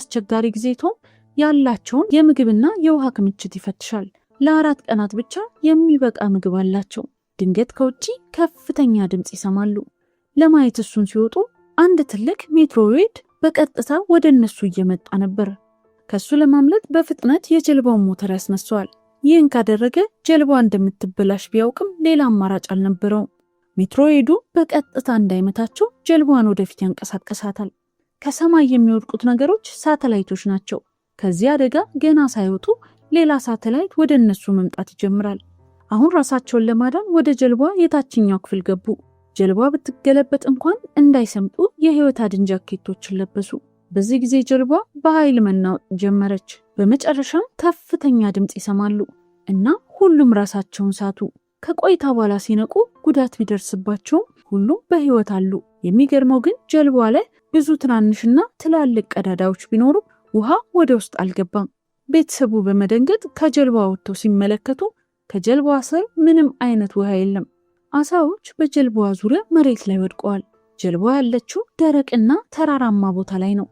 አስቸጋሪ ጊዜ ቶም ያላቸውን የምግብና የውሃ ክምችት ይፈትሻል። ለ4 ቀናት ብቻ የሚበቃ ምግብ አላቸው። ድንገት ከውጪ ከፍተኛ ድምጽ ይሰማሉ። ለማየት እሱን ሲወጡ አንድ ትልቅ ሜትሮይድ በቀጥታ ወደ እነሱ እየመጣ ነበር። ከሱ ለማምለጥ በፍጥነት የጀልባውን ሞተር ያስነሳዋል። ይህን ካደረገ ጀልባዋ እንደምትበላሽ ቢያውቅም ሌላ አማራጭ አልነበረውም። ሜትሮይዱ በቀጥታ እንዳይመታቸው ጀልባዋን ወደፊት ያንቀሳቀሳታል። ከሰማይ የሚወድቁት ነገሮች ሳተላይቶች ናቸው። ከዚህ አደጋ ገና ሳይወጡ ሌላ ሳተላይት ወደ እነሱ መምጣት ይጀምራል። አሁን ራሳቸውን ለማዳን ወደ ጀልባዋ የታችኛው ክፍል ገቡ። ጀልባዋ ብትገለበጥ እንኳን እንዳይሰምጡ የህይወት አድን ጃኬቶችን ለበሱ። በዚህ ጊዜ ጀልባዋ በኃይል መናወጥ ጀመረች። በመጨረሻም ከፍተኛ ድምጽ ይሰማሉ እና ሁሉም ራሳቸውን ሳቱ። ከቆይታ በኋላ ሲነቁ ጉዳት ቢደርስባቸውም ሁሉም በህይወት አሉ። የሚገርመው ግን ጀልባዋ ላይ ብዙ ትናንሽና ትላልቅ ቀዳዳዎች ቢኖሩ ውሃ ወደ ውስጥ አልገባም። ቤተሰቡ በመደንገጥ ከጀልባዋ ወጥተው ሲመለከቱ ከጀልባዋ ስር ምንም አይነት ውሃ የለም። አሳዎች በጀልባዋ ዙሪያ መሬት ላይ ወድቀዋል። ጀልባዋ ያለችው ደረቅና ተራራማ ቦታ ላይ ነው።